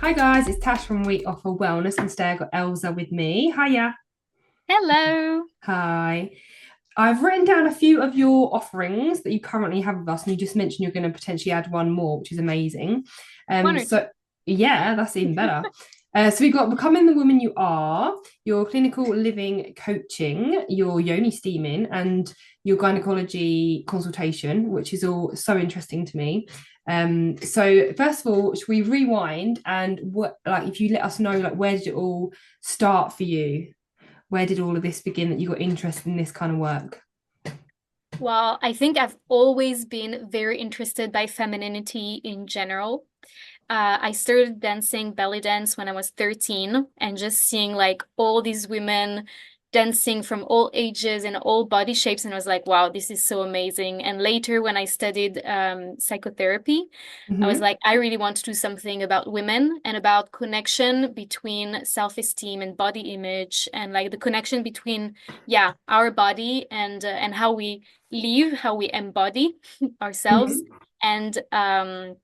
Hi guys, it's Tash from Week Off for Wellness, and today I've got Elsa with me. Hiya. Hello. Hi. I've written down a few of your offerings that you currently have with us, and you just mentioned you're going to potentially add one more, which is amazing. One or two. So yeah, that's even better. So we've got Becoming the Woman You Are, your clinical living coaching, your Yoni steaming, and your gynecology consultation, which is all so interesting to me. So first of all, should we rewind and what, like, if you let us know, like, where did it all start for you? Where did all of this begin that you got interested in this kind of work? Well, I think I've always been very interested by femininity in general. I started dancing belly dance when I was 13 and just seeing like all these women dancing from all ages and all body shapes. And I was like, wow, this is so amazing. And later, when I studied psychotherapy, I was Hmm. like, I really want to do something about women and about connection between self-esteem and body image and like the connection between, yeah, our body and how we live, how we embody ourselves. Hmm. And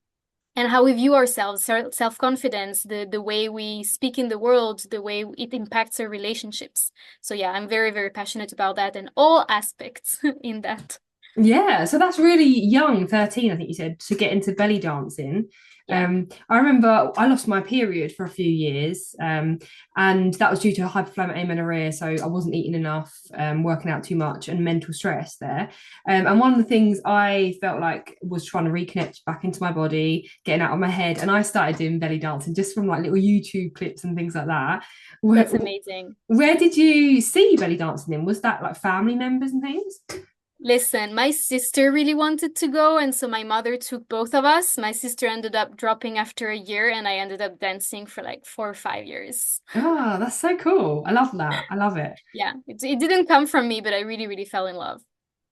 and how we view ourselves, self-confidence, the way we speak in the world, the way it impacts our relationships. So yeah, I'm very, very passionate about that and all aspects in that. Yeah, so that's really young, 13, I think you said, to get into belly dancing. Yeah, I remember I lost my period for a few years, and that was due to hypothalamic amenorrhea. So I wasn't eating enough, working out too much, and mental stress there. And one of the things I felt like was trying to reconnect back into my body, getting out of my head. And I started doing belly dancing just from like little YouTube clips and things like that. Where, that's amazing. where did you see belly dancing in? Was that like family members and things? Listen, my sister really wanted to go, and so my mother took both of us. My sister ended up dropping after a year, and I ended up dancing for like 4 or 5 years. Oh, that's so cool. I love that. I love it. Yeah, it didn't come from me, but I really, really fell in love.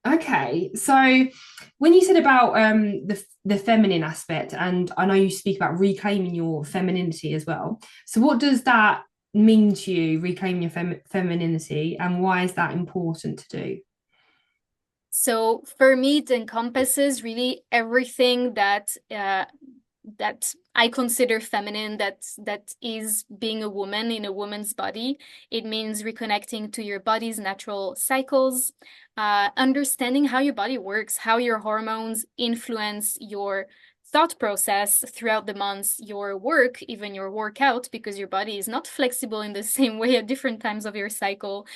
Okay, so when you said about the feminine aspect, and I know you speak about reclaiming your femininity as well. So what does that mean to you, reclaiming your femininity, and why is that important to do? So for me, it encompasses really everything that I consider feminine, that is being a woman in a woman's body. It means reconnecting to your body's natural cycles, understanding how your body works, how your hormones influence your thought process throughout the months, your work, even your workout, because your body is not flexible in the same way at different times of your cycle,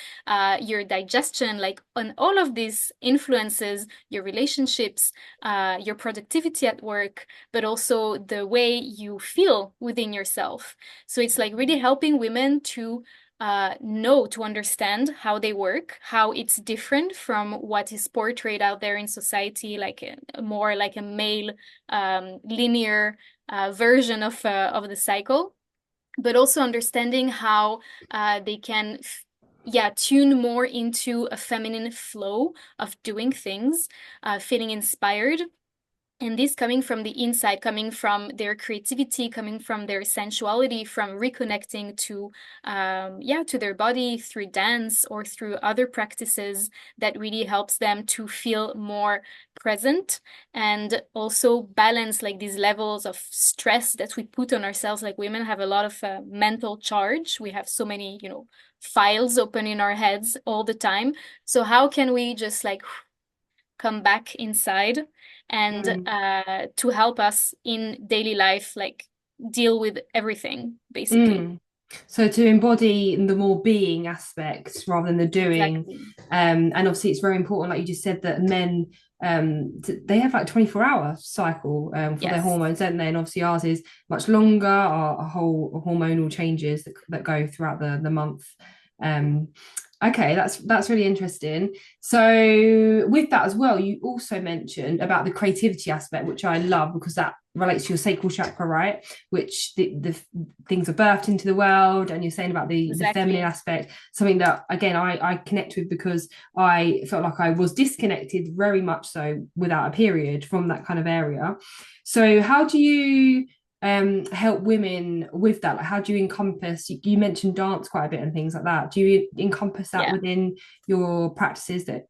your digestion, like on all of these influences, your relationships, your productivity at work, but also the way you feel within yourself. So it's like really helping women to know, to understand how they work, how it's different from what is portrayed out there in society, like more like a male linear version of the cycle, but also understanding how they can yeah, tune more into a feminine flow of doing things, feeling inspired, and this coming from the inside, coming from their creativity, coming from their sensuality, from reconnecting to, yeah, to their body through dance or through other practices that really helps them to feel more present and also balance like these levels of stress that we put on ourselves. Like women have a lot of mental charge. We have so many, files open in our heads all the time. So how can we just like come back inside and Mm. to help us in daily life, like deal with everything, basically. Mm. So to embody the more being aspects rather than the doing, Exactly. and obviously it's very important, like you just said, that men they have like 24-hour cycle for their Yes. hormones, don't they? And obviously ours is much longer, our whole hormonal changes that go throughout the month. Um, okay, that's really interesting. So with that as well, you also mentioned about the creativity aspect, which I love because that relates to your sacral chakra, right? Which the things are birthed into the world, and you're saying about the feminine Exactly. aspect, something that again I connect with because I felt like I was disconnected very much so without a period from that kind of area. So how do you help women with that? Like, how do you encompass, you mentioned dance quite a bit and things like that, do you encompass that Yeah. within your practices that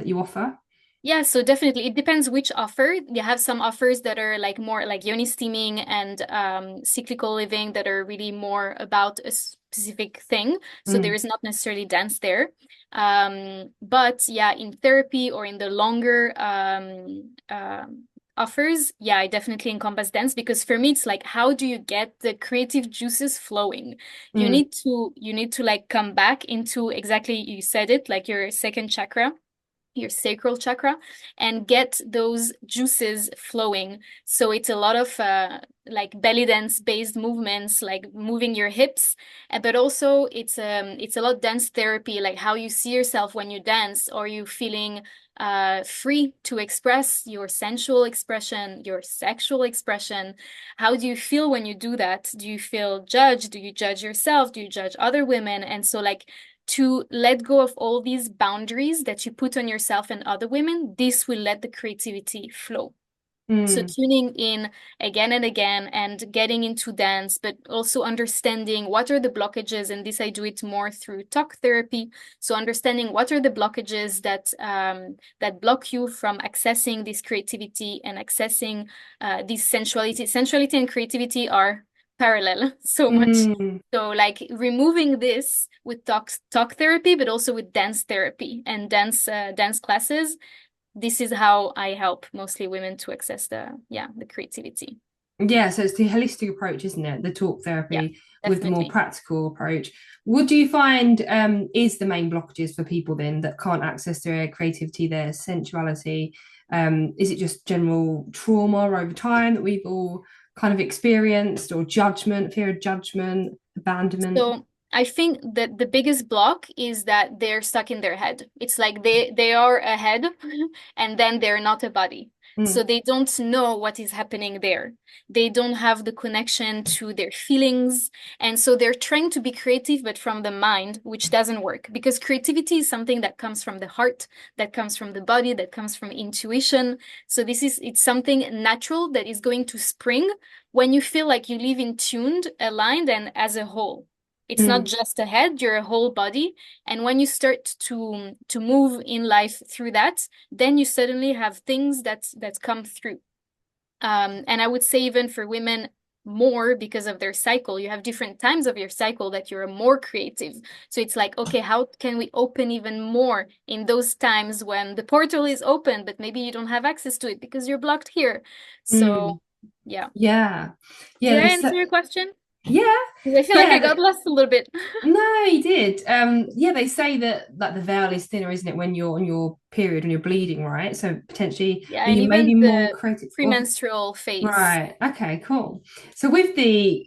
you offer? Yeah, so definitely it depends which offer. You have some offers that are like more like Yoni steaming and cyclical living that are really more about a specific thing. So there Mm, is not necessarily dance there. But yeah, in therapy or in the longer offers, yeah, I definitely encompass dance because for me it's like how do you get the creative juices flowing? mm, You need to like come back into exactly you said it, like your second chakra, your sacral chakra, and get those juices flowing. So it's a lot of like belly dance based movements, like moving your hips, but also it's a lot dance therapy, like how you see yourself when you dance. Are you feeling free to express your sensual expression, your sexual expression? How do you feel when you do that? Do you feel judged? Do you judge yourself? Do you judge other women? And so like to let go of all these boundaries that you put on yourself and other women, this will let the creativity flow. So mm, tuning in again and again and getting into dance, but also understanding what are the blockages. And this I do it more through talk therapy. So understanding what are the blockages that block you from accessing this creativity and accessing this sensuality. Sensuality and creativity are parallel so much. mm. So like removing this with talk therapy, but also with dance therapy and dance classes, this is how I help mostly women to access the creativity. Yeah, so it's the holistic approach, isn't it? The talk Yeah, therapy with the more definitely. practical approach. What do you find is the main blockages for people then that can't access their creativity, their sensuality? Is it just general trauma over time that we've all kind of experienced, or judgment, fear of judgment, abandonment? So I think that the biggest block is that they're stuck in their head. It's like they are a head and then they're not a body. So Mm, they don't know what is happening there. They don't have the connection to their feelings. And so they're trying to be creative, but from the mind, which doesn't work because creativity is something that comes from the heart, that comes from the body, that comes from intuition. So it's something natural that is going to spring when you feel like you live in tuned, aligned, and as a whole. It's not mm, just a head, you're a whole body. And when you start to move in life through that, then you suddenly have things that come through. And I would say even for women more because of their cycle, you have different times of your cycle that you're more creative. So it's like, okay, how can we open even more in those times when the portal is open, but maybe you don't have access to it because you're blocked here. So mm. yeah. Yeah, yeah, Did I they answer said, your question? yeah, 'Cause I feel like yeah. I got lost a little bit. No, he did. Yeah, they say that like the veil is thinner, isn't it, when you're on your period, when you're bleeding, right? So potentially, Yeah, then and you may be even more the creative. Well, premenstrual phase. right. Okay, cool. So with the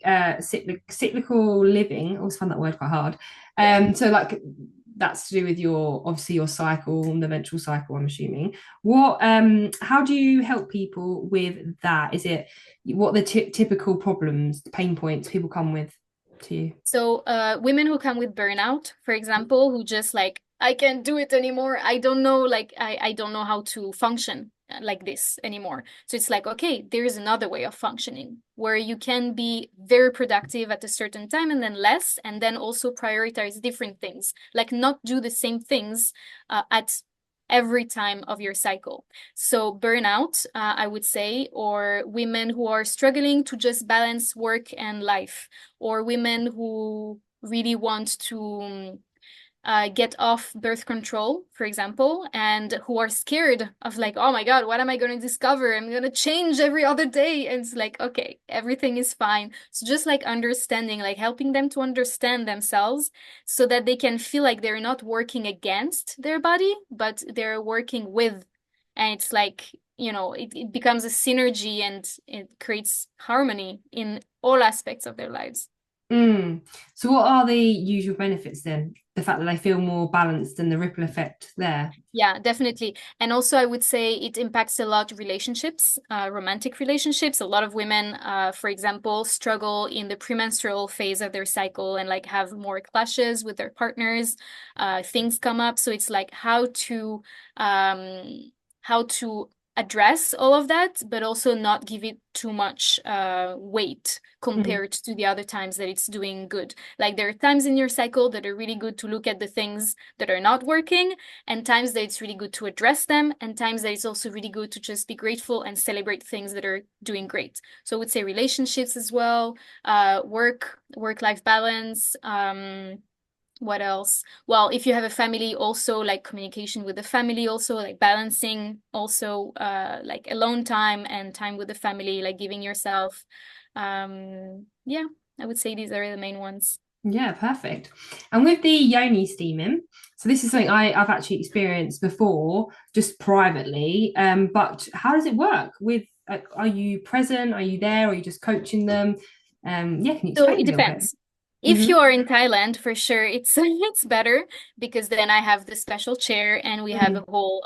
cyclical living, I always find that word quite hard. Yeah. So like that's to do with your obviously your cycle, the menstrual cycle, I'm assuming. What how do you help people with that? Is it what the typical problems, pain points people come with to you? So, women who come with burnout, for example, who just like, I can't do it anymore. I don't know, like, I don't know how to function like this anymore. So it's like, okay, there is another way of functioning where you can be very productive at a certain time and then less, and then also prioritize different things, like not do the same things at every time of your cycle. So burnout, I would say, or women who are struggling to just balance work and life, or women who really want to get off birth control, for example, and who are scared of like, oh my God, what am I going to discover? I'm going to change every other day. And it's like, okay, everything is fine. So just like understanding, like helping them to understand themselves so that they can feel like they're not working against their body, but they're working with. And it's like, it becomes a synergy and it creates harmony in all aspects of their lives. Mm. So, what are the usual benefits then? The fact that they feel more balanced and the ripple effect there. Yeah, definitely. And also, I would say it impacts a lot relationships, romantic relationships. A lot of women, for example, struggle in the premenstrual phase of their cycle and like have more clashes with their partners. Things come up. So it's like um, how to address all of that, but also not give it too much weight Mm. compared to the other times that it's doing good. Like there are times in your cycle that are really good to look at the things that are not working, and times that it's really good to address them, and times that it's also really good to just be grateful and celebrate things that are doing great. So I would say relationships as well, work-life balance, what else? Well, if you have a family, also like communication with the family, also like balancing also like alone time and time with the family, like giving yourself. Yeah, I would say these are the main ones. Yeah, perfect. And with the Yoni steaming, so this is something I've actually experienced before, just privately. But how does it work? With are you present? Are you there? Are you just coaching them? Yeah, can you So explain it a little bit? depends. If Mm-hmm. you are in Thailand, for sure, it's it's better because then I have the special chair and we have a Mm. whole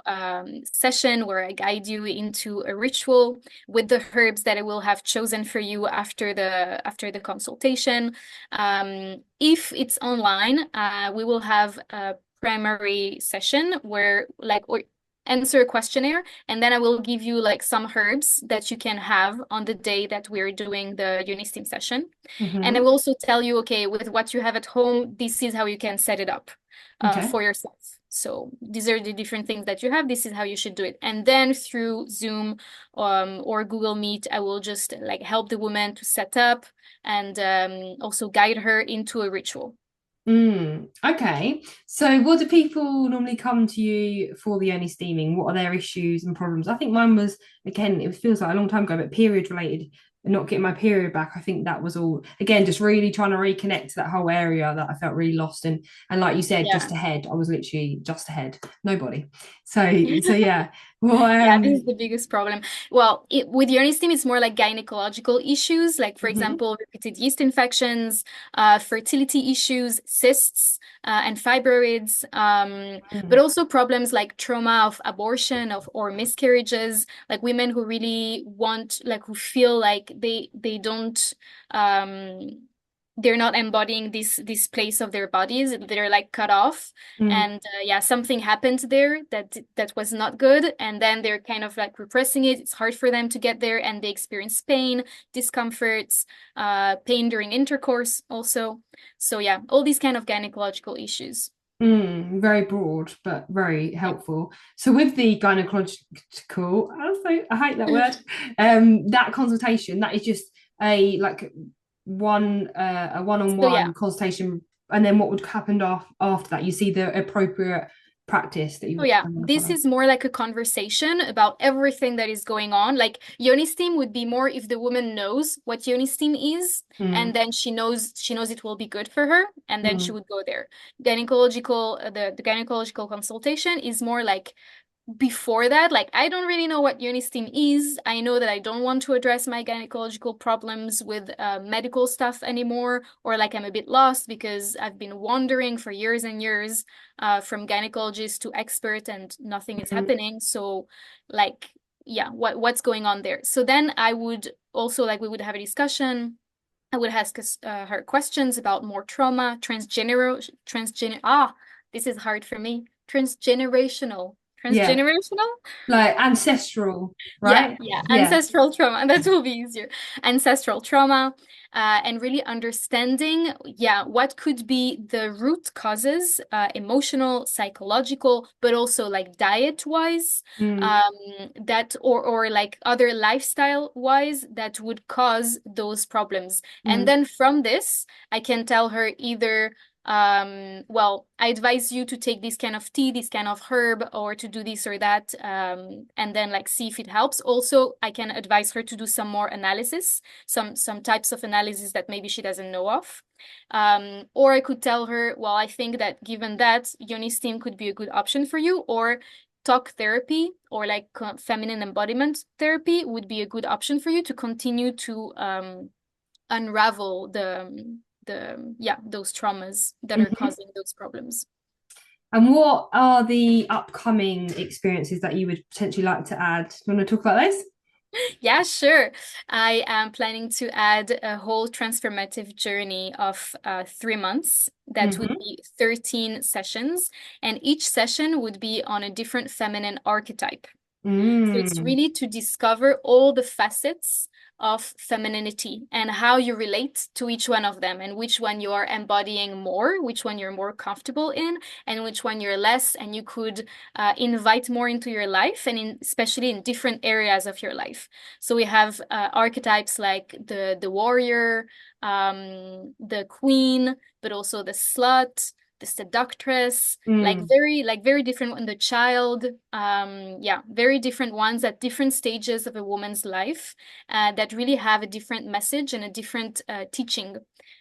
session where I guide you into a ritual with the herbs that I will have chosen for you after the consultation. If it's online, we will have a primary session where like or answer a questionnaire, and then I will give you like some herbs that you can have on the day that we're doing the Unistim session. And I Mm-hmm. will also tell you, okay, with what you have at home, this is how you can set it up Okay. for yourself. So these are the different things that you have. This is how you should do it. And then through Zoom or Google Meet, I will just like help the woman to set up and also guide her into a ritual. Okay. So what do people normally come to you for the only steaming? What are their issues and problems? I think mine was, again, it feels like a long time ago, but period related and not getting my period back. I think that was all, again, just really trying to reconnect to that whole area that I felt really lost in. And like you said, just Yeah. ahead. I was literally just ahead. Nobody. So yeah. Well, Yeah, this is the biggest problem. Well, with Yoni steam, it's more like gynecological issues, like, for mhm, example, repeated yeast infections, fertility issues, cysts, and fibroids, but mm, also problems like trauma of abortion or miscarriages, like women who really want, like, who feel like they don't. Um, they're not embodying this place of their bodies. They're like cut off, mm, and yeah, something happened there that was not good, and then they're kind of like repressing it. It's hard for them to get there, and they experience pain, discomforts, pain during intercourse also. So yeah, all these kind of gynecological issues. very broad, but very helpful. So with the gynecological, I hate that word. That consultation, that is just a like a So yeah. one-on-one consultation, and then what would happen after that? You see the appropriate practice that you Oh want yeah, them to this follow. is more like a conversation about everything that is going on. Like Yoni steam would be more if the woman knows what Yoni steam is, and Mm, then she knows it will be good for her, and then she mm, would go there. Gynecological, the gynecological consultation is more like before that, like I don't really know what Unistim is. I know that I don't want to address my gynecological problems with medical stuff anymore, or like I'm a bit lost because I've been wandering for years and years from gynecologist to expert and nothing is mm, happening. So, like, yeah, what's going on there? So then I would also like we would have a discussion. I would ask her questions about more trauma, this is hard for me. Transgenerational. yeah, Transgenerational? like ancestral, Yeah, right? yeah. Yeah. Ancestral trauma. That will be easier. Ancestral trauma, and really understanding, yeah, what could be the root causes, emotional, psychological, but also like diet-wise, Mm, um, that or like other lifestyle-wise that would cause those problems. And mm, then from this, I can tell her either well, I advise you to take this kind of tea, this kind of herb, or to do this or that, and then like see if it helps. Also, I can advise her to do some more analysis, some types of analysis that maybe she doesn't know of. Or I could tell her, well, I think that given that, Yoni steam could be a good option for you, or talk therapy or like feminine embodiment therapy would be a good option for you to continue to unravel the yeah, those traumas that are mhm. causing those problems. And what are the upcoming experiences that you would potentially like to add? Do you want to talk about those? Yeah, sure. I am planning to add a whole transformative journey of 3 months. That would Hmm. be 13 sessions, and each session would be on a different feminine archetype. So it's Mm. really to discover all the facets of femininity and how you relate to each one of them, and which one you are embodying more, which one you're more comfortable in, and which one you're less, and you could invite more into your life, and especially in different areas of your life. So we have archetypes like the warrior, the queen, but also the slut, the seductress, Mm. like very different one, the child, yeah, very different ones at different stages of a woman's life, that really have a different message and a different teaching.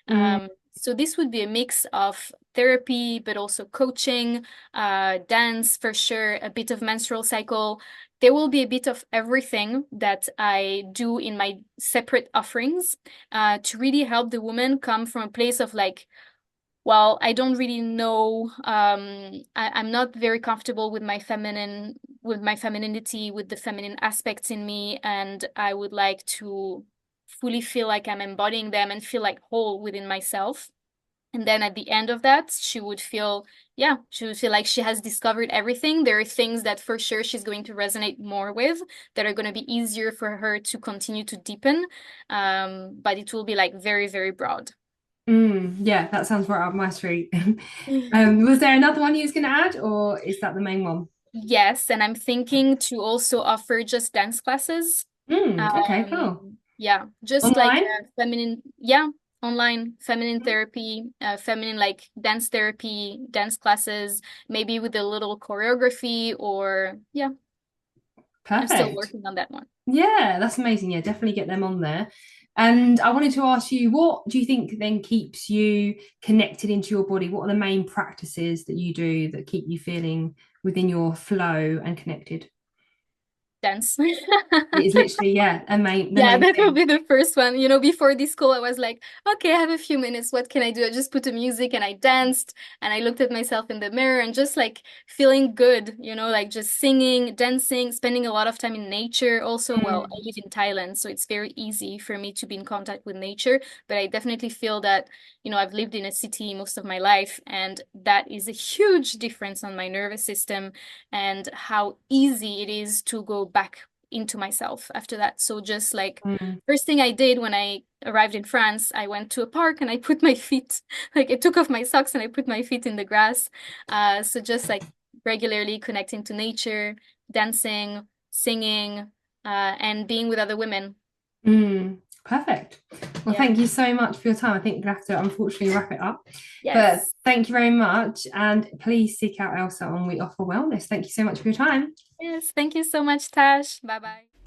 Mm. So this would be a mix of therapy, but also coaching, dance for sure, a bit of menstrual cycle. There will be a bit of everything that I do in my separate offerings, to really help the woman come from a place of like, well, I don't really know. I'm not very comfortable with my femininity, with the feminine aspects in me, and I would like to fully feel like I'm embodying them and feel like whole within myself. And then at the end of that, she would feel like she has discovered everything. There are things that for sure she's going to resonate more with, that are going to be easier for her to continue to deepen. But it will be like very, very broad. Mm. Yeah, that sounds right up my street. Was there another one you was going to add, or is that the main one? Yes, and I'm thinking to also offer just dance classes. Mm. Okay, cool. Yeah, just like Online? feminine, yeah, online feminine therapy, feminine like dance therapy, dance classes, maybe with a little choreography, or yeah, I'm still Perfect. working on that one. Yeah, that's amazing. Yeah, definitely get them on there. And I wanted to ask you, what do you think then keeps you connected into your body? What are the main practices that you do that keep you feeling within your flow and connected? Dance. It is literally, yeah, the Yeah, main that will thing. be the first one. You know, before this call, I was like, okay, I have a few minutes. What can I do? I just put the music and I danced and I looked at myself in the mirror and just like feeling good, you know, like just singing, dancing, spending a lot of time in nature. Also, well, I Mm, live in Thailand, so it's very easy for me to be in contact with nature. But I definitely feel that, you know, I've lived in a city most of my life, and that is a huge difference on my nervous system and how easy it is to go back into myself after that. So just like mm, first thing I did when I arrived in France, I went to a park and I put my feet, like I took off my socks and I put my feet in the grass. So just like regularly connecting to nature, dancing, singing, and being with other women. mm. Perfect. Well, Yeah. thank you so much for your time. I think we're going to have to unfortunately wrap it up. But Yes. thank you very much. And please seek out Elsa on We Offer Wellness. Thank you so much for your time. Yes. Thank you so much, Tash. Bye bye.